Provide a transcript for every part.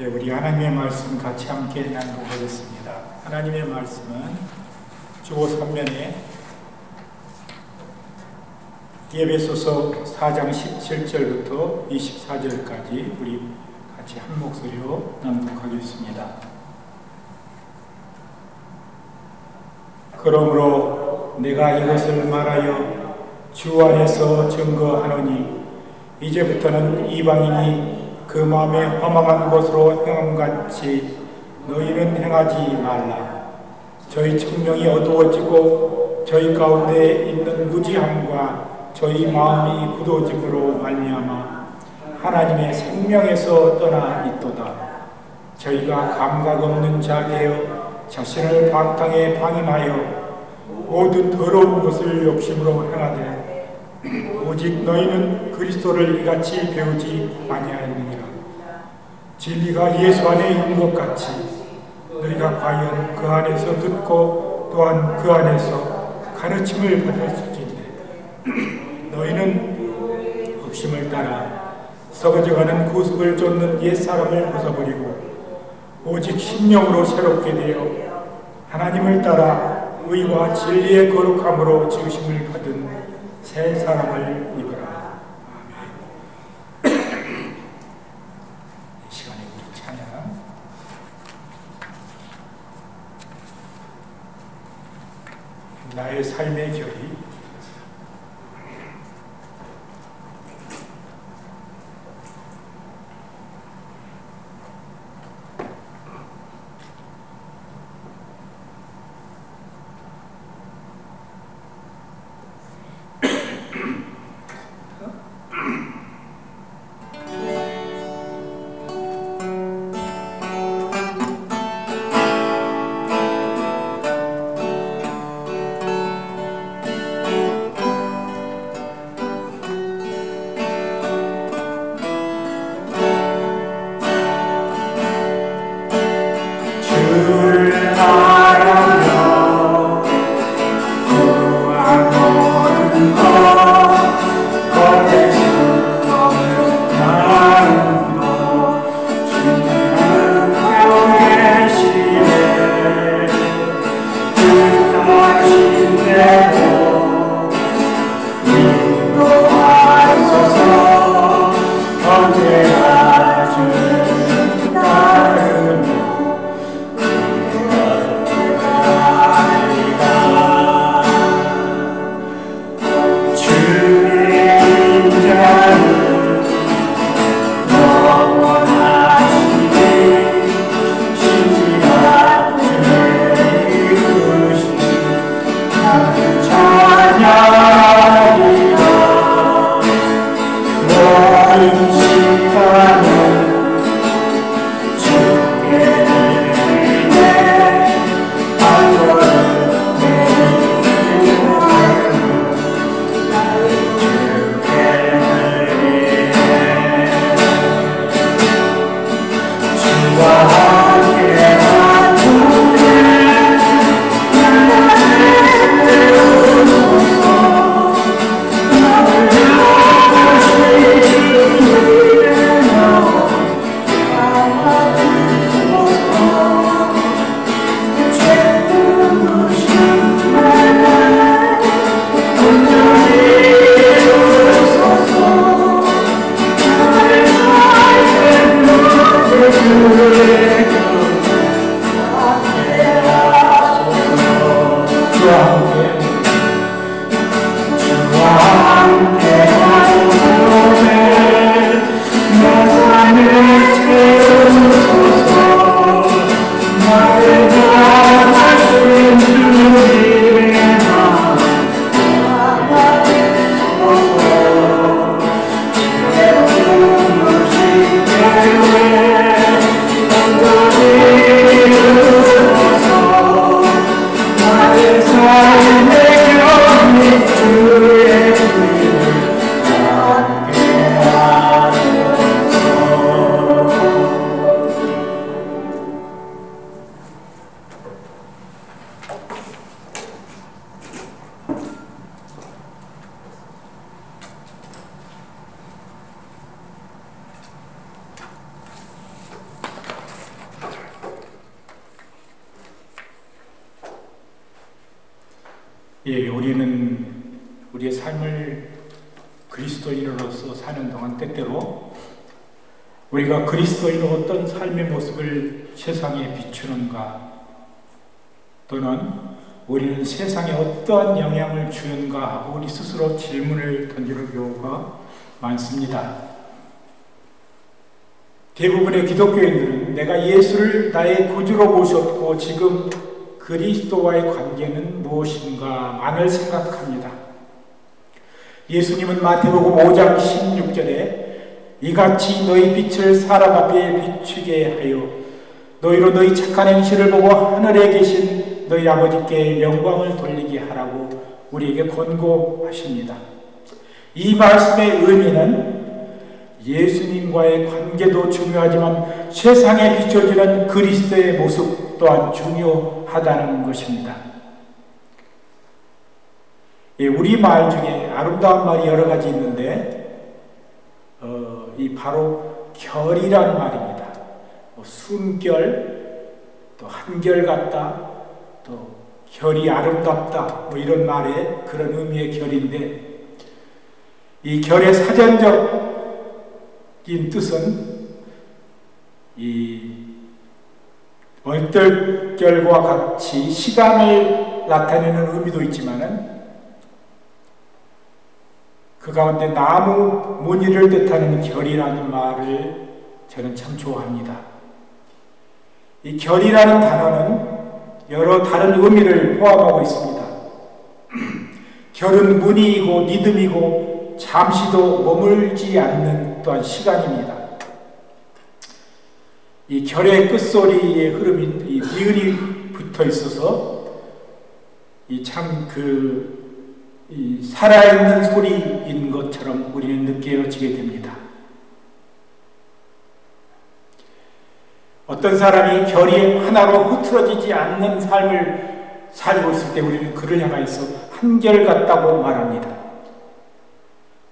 네, 우리 하나님의 말씀 같이 함께 낭독하겠습니다. 하나님의 말씀은 주보 3면에 에베소서 4장 17절부터 24절까지 우리 같이 한 목소리로 낭독하겠습니다. 그러므로 내가 이것을 말하여 주 안에서 증거하노니 이제부터는 이방인이 그 마음에 허망한 것으로 행함같이 너희는 행하지 말라. 저희 청명이 어두워지고 저희 가운데 있는 무지함과 저희 마음이 굳어짐으로 말미암아 하나님의 생명에서 떠나 있도다. 저희가 감각 없는 자 되어 자신을 방탕에 방임하여 모든 더러운 것을 욕심으로 행하되 오직 너희는 그리스도를 이같이 배우지 아니하였느니라. 진리가 예수 안에 있는 것 같이 너희가 과연 그 안에서 듣고 또한 그 안에서 가르침을 받았을진데 너희는 욕심을 따라 썩어져가는 구습을 쫓는 옛사람을 벗어버리고 오직 심령으로 새롭게 되어 하나님을 따라 의와 진리의 거룩함으로 지으심을 받은 새 사람을 입으라. 아멘. 이 시간에 우리 찬양 나의 삶의 결이 예, 우리는 우리의 삶을 그리스도인으로서 사는 동안 때때로 우리가 그리스도인의 어떤 삶의 모습을 세상에 비추는가, 또는 우리는 세상에 어떠한 영향을 주는가 하고 우리 스스로 질문을 던지는 경우가 많습니다. 대부분의 기독교인들은 내가 예수를 나의 구주로 모셨고 지금 그리스도와의 관계는 무엇인가만을 생각합니다. 예수님은 마태복음 5장 16절에 이같이 너희 빛을 사람 앞에 비추게 하여 너희로 너희 착한 행실을 보고 하늘에 계신 너희 아버지께 영광을 돌리게 하라고 우리에게 권고하십니다. 이 말씀의 의미는 예수님과의 관계도 중요하지만 세상에 비춰지는 그리스도의 모습 또한 중요하다는 것입니다. 우리 말 중에 아름다운 말이 여러 가지 있는데 이 바로 결이란 말입니다. 숨결, 또 한결같다, 또 결이 아름답다, 이런 말의 그런 의미의 결인데, 이 결의 사전적인 뜻은 이 얼떨결과 같이 시간을 나타내는 의미도 있지만은 그 가운데 나무 무늬를 뜻하는 결이라는 말을 저는 참 좋아합니다. 이 결이라는 단어는 여러 다른 의미를 포함하고 있습니다. 결은 무늬이고 리듬이고 잠시도 머물지 않는 또한 시간입니다. 이 결의 끝소리의 흐름인 이 리을이 붙어 있어서 이 살아있는 소리인 것처럼 우리는 느껴지게 됩니다. 어떤 사람이 결이 하나로 흐트러지지 않는 삶을 살고 있을 때 우리는 그를 향해서 한결같다고 말합니다.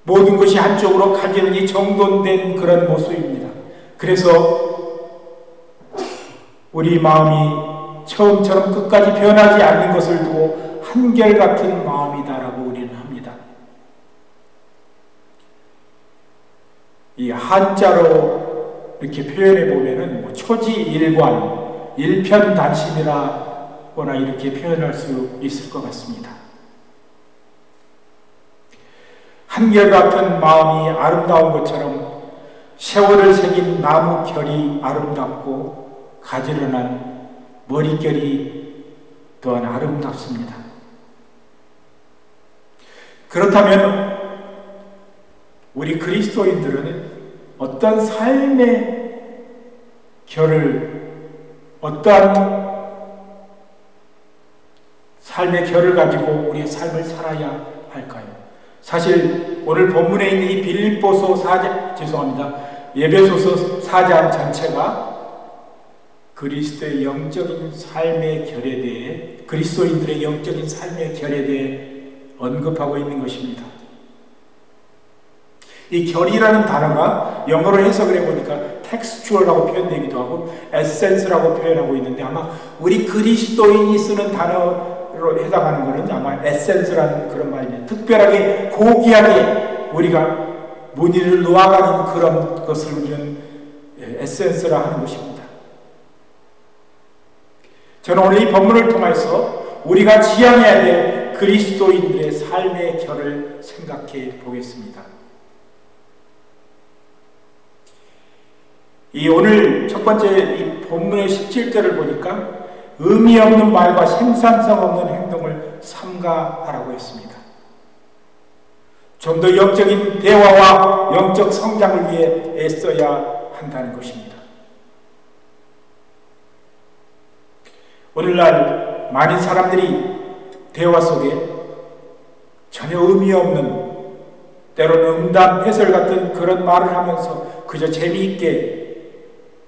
모든 것이 한쪽으로 가지런히 정돈된 그런 모습입니다. 그래서 우리 마음이 처음처럼 끝까지 변하지 않는 것을 두고 한결같은 마음이다라고 우리는 합니다. 이 한자로 이렇게 표현해 보면은 초지일관, 일편단심이라거나 이렇게 표현할 수 있을 것 같습니다. 한결같은 마음이 아름다운 것처럼 세월을 새긴 나무 결이 아름답고 가지런한 머릿결이 또한 아름답습니다. 그렇다면 우리 그리스도인들은 어떤 삶의 결을, 어떠한 삶의 결을 가지고 우리의 삶을 살아야 할까요? 사실 오늘 본문에 있는 이 빌립보서 4장, 에베소서 4장 전체가 그리스도의 영적인 삶의 결에 대해, 그리스도인들의 영적인 삶의 결에 대해 언급하고 있는 것입니다. 이 결이라는 단어가 영어로 해석을 해보니까 textual라고 표현되기도 하고 essence라고 표현하고 있는데, 아마 우리 그리스도인이 쓰는 단어로 해당하는 것은 아마 essence라는 그런 말입니다. 특별하게 고귀하게 우리가 무늬를 놓아가는 그런 것을 우리는 essence라 하는 것입니다. 저는 오늘 이 본문을 통해서 우리가 지향해야 될 그리스도인들의 삶의 결을 생각해 보겠습니다. 이 오늘 첫 번째 이 본문의 17절을 보니까 의미 없는 말과 생산성 없는 행동을 삼가하라고 했습니다. 좀 더 영적인 대화와 영적 성장을 위해 애써야 한다는 것입니다. 오늘날 많은 사람들이 대화 속에 전혀 의미 없는, 때로는 음담 해설 같은 그런 말을 하면서 그저 재미있게,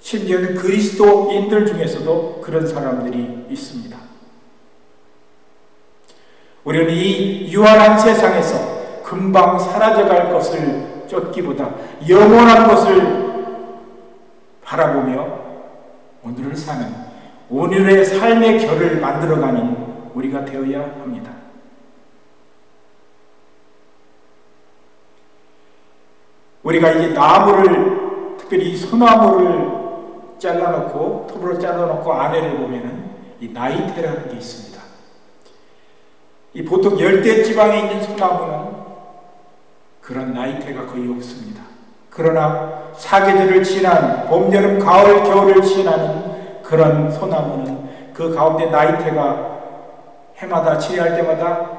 심지어는 그리스도인들 중에서도 그런 사람들이 있습니다. 우리는 이 유한한 세상에서 금방 사라져갈 것을 쫓기보다 영원한 것을 바라보며 오늘을 사는, 오늘의 삶의 결을 만들어가는 우리가 되어야 합니다. 우리가 이제 나무를, 특별히 소나무를 잘라놓고, 톱으로 잘라놓고 안에를 보면은 이 나이테라는 게 있습니다. 이 보통 열대지방에 있는 소나무는 그런 나이테가 거의 없습니다. 그러나 사계절을 지난 봄, 여름, 가을, 겨울을 지나는 그런 소나무는 그 가운데 나이테가 해마다 지내할 때마다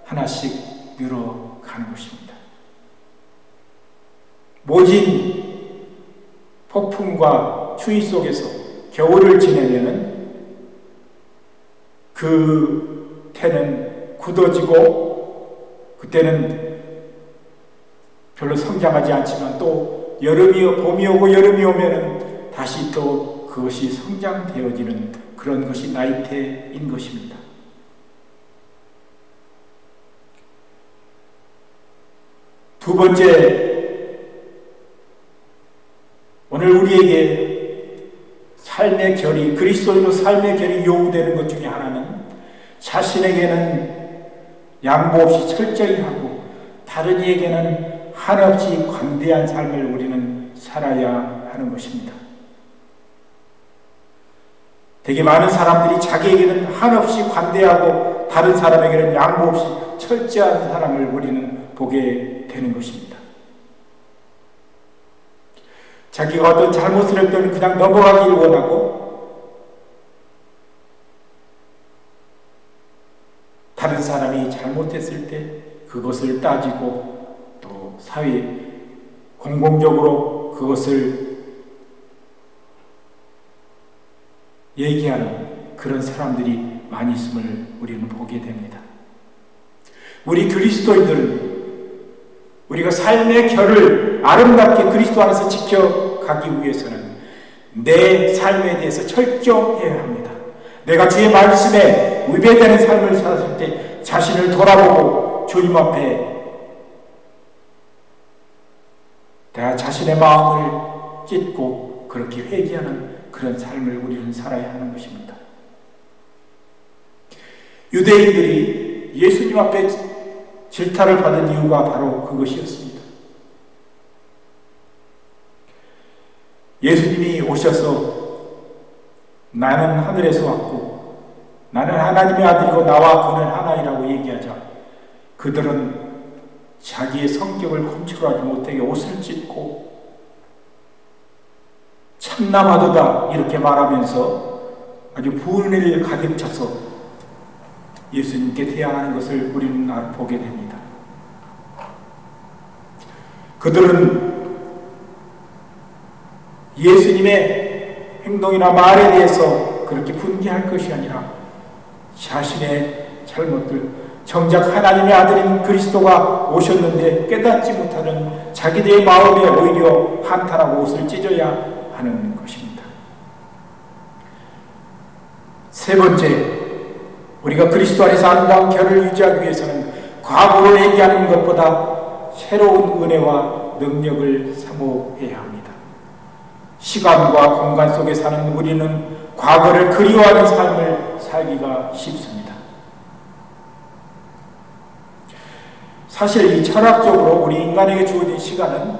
하나씩 늘어가는 것입니다. 모진 폭풍과 추위 속에서 겨울을 지내면은 그 태는 굳어지고 그때는 별로 성장하지 않지만 또 봄이 오고 여름이 오면은 다시 또 그것이 성장되어지는 그런 것이 나이테인 것입니다. 두 번째, 오늘 우리에게 삶의 결이, 그리스도인으로 삶의 결이 요구되는 것 중에 하나는 자신에게는 양보 없이 철저히 하고 다른 이에게는 한없이 관대한 삶을 우리는 살아야 하는 것입니다. 되게 많은 사람들이 자기에게는 한없이 관대하고 다른 사람에게는 양보 없이 철저한 사람을 우리는 보게 되는 것입니다. 자기가 어떤 잘못을 할 때는 그냥 넘어가기를 원하고 다른 사람이 잘못했을 때 그것을 따지고 또 사회 공공적으로 그것을 얘기하는 그런 사람들이 많이 있음을 우리는 보게 됩니다. 우리 그리스도인들은 우리가 삶의 결을 아름답게 그리스도 안에서 지켜가기 위해서는 내 삶에 대해서 철저해야 합니다. 내가 주의 말씀에 위배되는 삶을 살았을 때 자신을 돌아보고 주님 앞에 내가 자신의 마음을 찢고 그렇게 회개하는 그런 삶을 우리는 살아야 하는 것입니다. 유대인들이 예수님 앞에 질타를 받은 이유가 바로 그것이었습니다. 예수님이 오셔서 나는 하늘에서 왔고 나는 하나님의 아들이고 나와 그는 하나이라고 얘기하자 그들은 자기의 성격을 컨트롤하지 못하게 옷을 찢고 참남하도다 이렇게 말하면서 아주 분을 가득 차서 예수님께 대항하는 것을 우리는 보게 됩니다. 그들은 예수님의 행동이나 말에 대해서 그렇게 분개할 것이 아니라 자신의 잘못들, 정작 하나님의 아들인 그리스도가 오셨는데 깨닫지 못하는 자기들의 마음에 오히려 한탄하고 옷을 찢어야 하는 것입니다. 세 번째, 우리가 그리스도 안에서 아름다운 결을 유지하기 위해서는 과거로 얘기하는 것보다 새로운 은혜와 능력을 사모해야 합니다. 시간과 공간 속에 사는 우리는 과거를 그리워하는 삶을 살기가 쉽습니다. 사실 이 철학적으로 우리 인간에게 주어진 시간은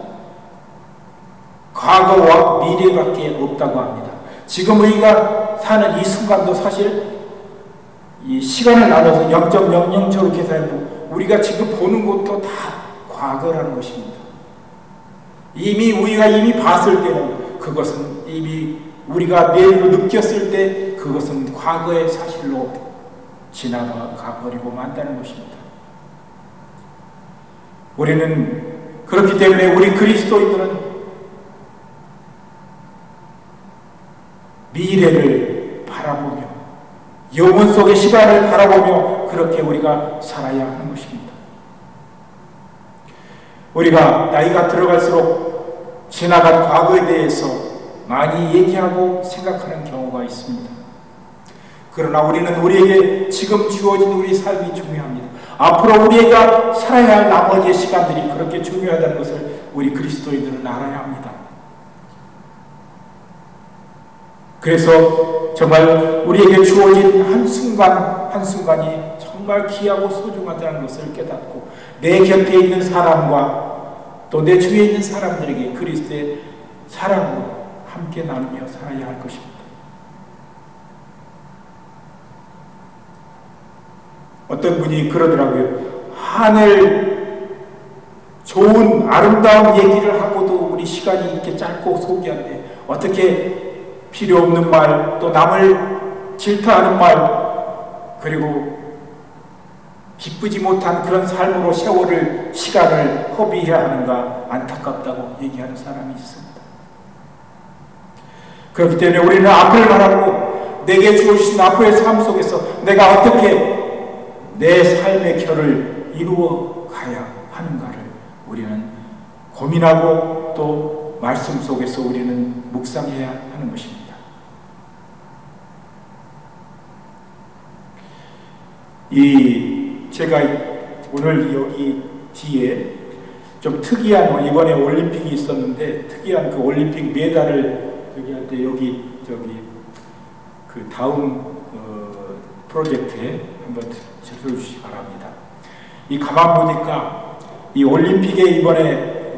과거와 미래밖에 없다고 합니다. 지금 우리가 사는 이 순간도 사실 이 시간을 나눠서 0.00초로 계산해도 우리가 지금 보는 것도 다 과거라는 것입니다. 우리가 이미 봤을 때는 그것은 이미 우리가 내일로 느꼈을 때 그것은 과거의 사실로 지나가 버리고 만다는 것입니다. 우리는 그렇기 때문에 우리 그리스도인들은 미래를 바라보며 영혼 속의 시간을 바라보며 그렇게 우리가 살아야 하는 것입니다. 우리가 나이가 들어갈수록 지나간 과거에 대해서 많이 얘기하고 생각하는 경우가 있습니다. 그러나 우리는 우리에게 지금 주어진 우리 삶이 중요합니다. 앞으로 우리가 살아야 할 나머지의 시간들이 그렇게 중요하다는 것을 우리 그리스도인들은 알아야 합니다. 그래서 정말 우리에게 주어진 한순간 한순간이 정말 귀하고 소중하다는 것을 깨닫고 내 곁에 있는 사람과 또 내 주위에 있는 사람들에게 그리스도의 사랑으로 함께 나누며 살아야 할 것입니다. 어떤 분이 그러더라고요. 하늘 좋은 아름다운 얘기를 하고도 우리 시간이 이렇게 짧고 소기한데 어떻게 필요 없는 말, 또 남을 질타하는 말, 그리고 기쁘지 못한 그런 삶으로 시간을 허비해야 하는가 안타깝다고 얘기하는 사람이 있습니다. 그렇기 때문에 우리는 앞을 바라보고 내게 주어주신 앞의 삶 속에서 내가 어떻게 내 삶의 결을 이루어 가야 하는가를 우리는 고민하고 또 말씀 속에서 우리는 묵상해야 하는 것입니다. 제가 오늘 여기 뒤에 좀 특이한, 이번에 올림픽이 있었는데 특이한 그 올림픽 메달을 여기 그 다음 프로젝트에 한번 들어주시기 바랍니다. 이 가만 보니까 이 올림픽에 이번에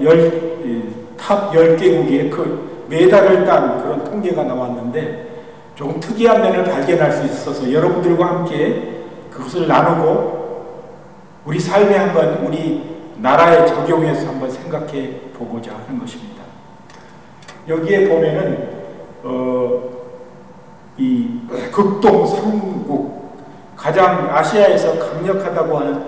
탑 10개국의 그 메달을 딴 그런 통계가 나왔는데 조금 특이한 면을 발견할 수 있어서 여러분들과 함께 그것을 나누고 우리 삶에 한번 우리 나라에 적용해서 한번 생각해 보고자 하는 것입니다. 여기에 보면은 이 극동 3국 가장 아시아에서 강력하다고 하는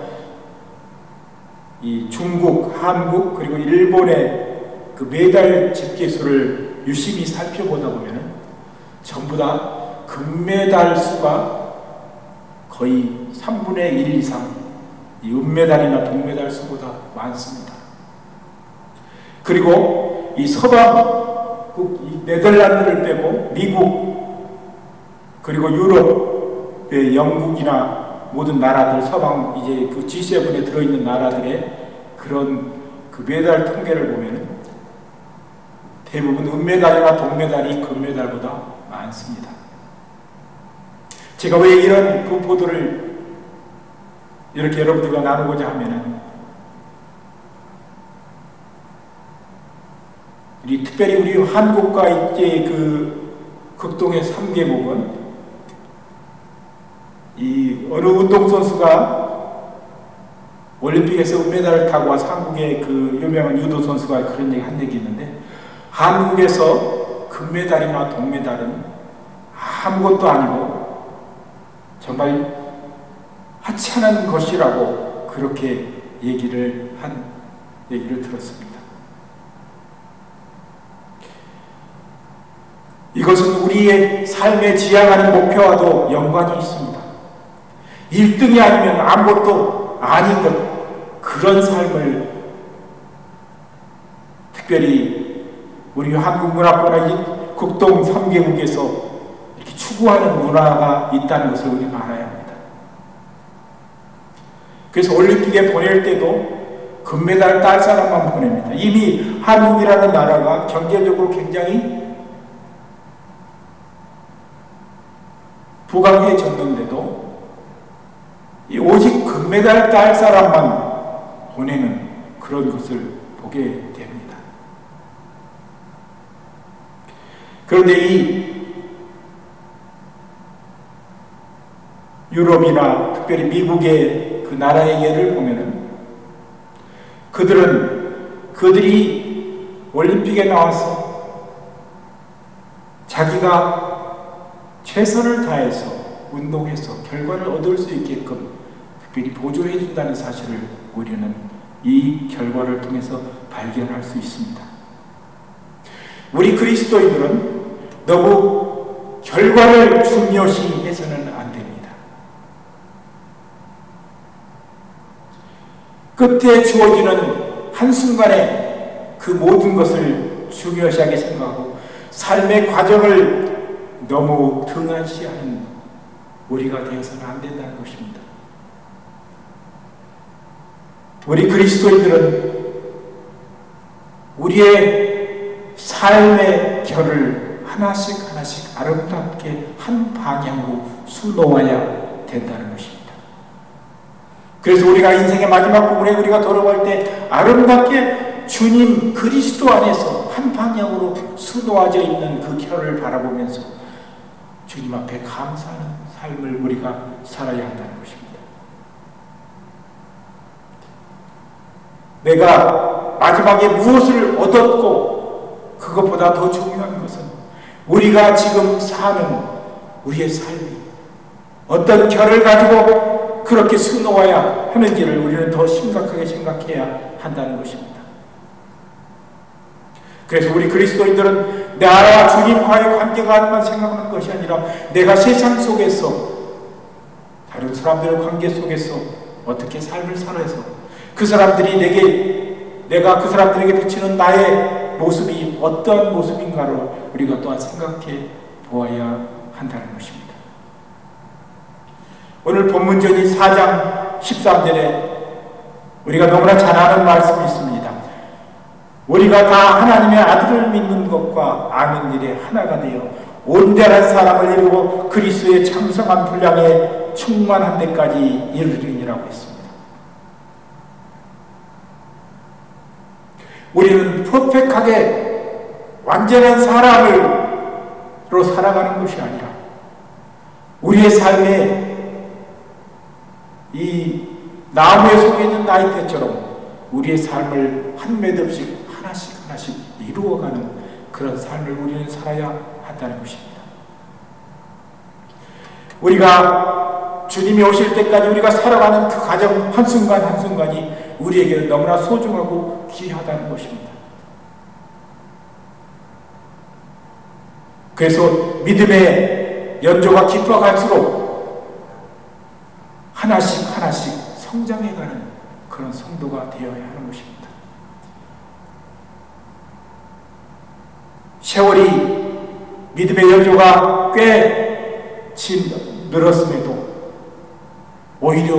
이 중국, 한국 그리고 일본의 그 메달 집계수를 유심히 살펴보다 보면은 전부 다 금메달 수가 거의 3분의 1 이상 이 은메달이나 동메달 수보다 많습니다. 그리고 이 서방국, 이 네덜란드를 빼고 미국 그리고 유럽의 영국이나 모든 나라들, 서방 이제 그 G7에 들어있는 나라들의 그런 그 메달 통계를 보면 대부분 은메달이나 동메달이 금메달보다 많습니다. 제가 왜 이런 그 보도를 이렇게 여러분들과 나누고자 하면은 특별히 우리 한국과 이제 그 극동의 3개국은 이 어느 운동선수가 올림픽에서 은메달을 타고 와서 한국의 그 유명한 유도 선수가 그런 얘기 한 얘기 있는데 한국에서 금메달이나 동메달은 아무것도 아니고 정말 하찮은 것이라고 그렇게 얘기를 들었습니다. 이것은 우리의 삶에 지향하는 목표와도 연관이 있습니다. 1등이 아니면 아무것도 아닌 것, 그런 삶을 특별히 우리 한국 문화권의 이 극동 3개국에서 이렇게 추구하는 문화가 있다는 것을 우리는 알아야 합니다. 그래서 올림픽에 보낼 때도 금메달 딸 사람만 보냅니다. 이미 한국이라는 나라가 경제적으로 굉장히 부강해졌는데도 오직 금메달 딸 사람만 보내는 그런 것을 보게 됩니다. 그런데 이 유럽이나 특별히 미국의 그 나라의 예를 보면은 그들이 올림픽에 나와서 자기가 최선을 다해서 운동해서 결과를 얻을 수 있게끔 특별히 보조해 준다는 사실을 우리는 이 결과를 통해서 발견할 수 있습니다. 우리 그리스도인들은 너무 결과를 중요시 해서는 안 됩니다. 끝에 주어지는 한순간에 그 모든 것을 중요시하게 생각하고 삶의 과정을 너무 등한시하는 우리가 되어서는 안 된다는 것입니다. 우리 그리스도인들은 우리의 삶의 결을 하나씩 아름답게 한 방향으로 수놓아야 된다는 것입니다. 그래서 우리가 인생의 마지막 부분에 우리가 돌아갈 때 아름답게 주님 그리스도 안에서 한 방향으로 수놓아져 있는 그 결을 바라보면서 주님 앞에 감사하는 삶을 우리가 살아야 한다는 것입니다. 내가 마지막에 무엇을 얻었고 그것보다 더 중요한 것은 우리가 지금 사는 우리의 삶이 어떤 결을 가지고 그렇게 수놓아야 하는지를 우리는 더 심각하게 생각해야 한다는 것입니다. 그래서 우리 그리스도인들은 나와 주님과의 관계가만 생각하는 것이 아니라 내가 세상 속에서 다른 사람들의 관계 속에서 어떻게 삶을 살아서 그 사람들이 내가 그 사람들에게 비치는 나의 모습이 어떤 모습인가를 우리가 또한 생각해 보아야 한다는 것입니다. 오늘 본문적인 4장 13절에 우리가 너무나 잘 아는 말씀이 있습니다. 우리가 다 하나님의 아들을 믿는 것과 아는 일에 하나가 되어 온전한 사람을 이루고 그리스도의 장성한 분량에 충만한 데까지 이르리니라고 했습니다. 우리는 퍼펙트하게 완전한 사람으로 살아가는 것이 아니라 우리의 삶에 이 나무에 속에 있는 나이테처럼 우리의 삶을 한 매듭씩 하나씩 이루어가는 그런 삶을 우리는 살아야 한다는 것입니다. 우리가 주님이 오실 때까지 우리가 살아가는 그 과정 한순간 한순간이 우리에게 너무나 소중하고 귀하다는 것입니다. 그래서 믿음의 연조가 깊어갈수록 하나씩 성장해가는 그런 성도가 되어야 하는 것입니다. 세월이 믿음의 연조가 꽤 늘었음에도 오히려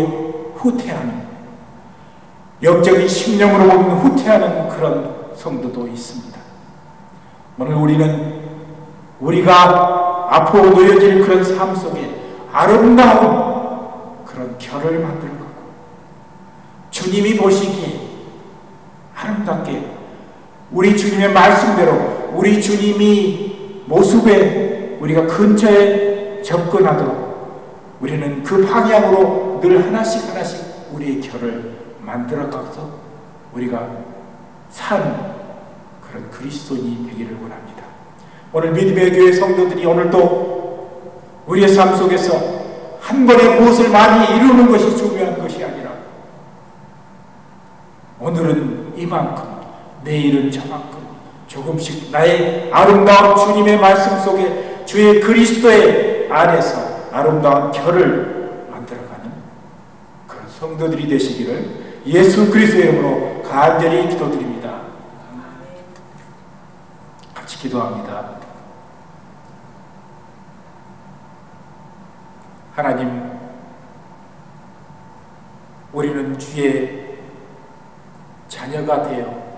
후퇴하는, 영적인 심령으로 보면 후퇴하는 그런 성도도 있습니다. 오늘 우리는 우리가 앞으로 놓여질 그런 삶 속에 아름다운 그런 결을 만들어가고 주님이 보시기에 아름답게 우리 주님의 말씀대로 우리 주님이 모습에 우리가 근처에 접근하도록 우리는 그 방향으로 늘 하나씩 우리의 결을 만들어가서 우리가 사는 그런 그리스도인이 되기를 원합니다. 오늘 믿음의 교회 성도들이 오늘도 우리의 삶 속에서 한 번에 무엇을 많이 이루는 것이 중요한 것이 아니라 오늘은 이만큼, 내일은 저만큼 조금씩 나의 아름다운 주님의 말씀 속에 주의 그리스도의 안에서 아름다운 결을 만들어가는 그런 성도들이 되시기를 예수 그리스도의 이름으로 간절히 기도드립니다. 같이 기도합니다. 하나님, 우리는 주의 자녀가 되어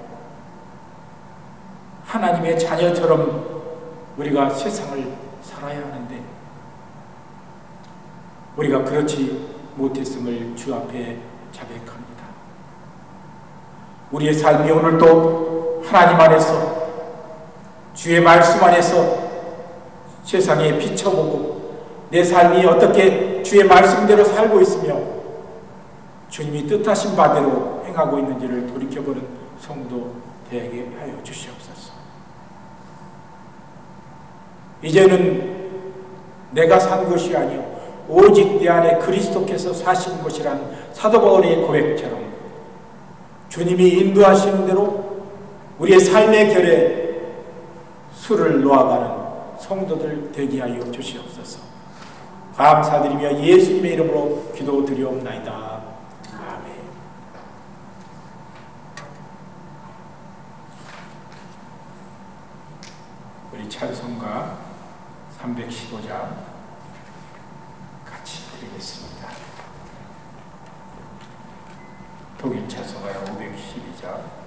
하나님의 자녀처럼 우리가 세상을 살아야 하는데 우리가 그렇지 못했음을 주 앞에 자백합니다. 우리의 삶이 오늘도 하나님 안에서 주의 말씀 안에서 세상에 비춰보고 내 삶이 어떻게 주의 말씀대로 살고 있으며 주님이 뜻하신 바대로 행하고 있는지를 돌이켜보는 성도 되게 하여 주시옵소서. 이제는 내가 산 것이 아니요 오직 내 안에 그리스도께서 사신 것이란 사도 바울의 고백처럼 주님이 인도하시는 대로 우리의 삶의 결에 수를 놓아가는 성도들 되게 하여 주시옵소서. 감사드리며 예수님의 이름으로 기도드리옵나이다. 아멘. 우리 찬송가 315장 같이 드리겠습니다. 독일 찬송가 512장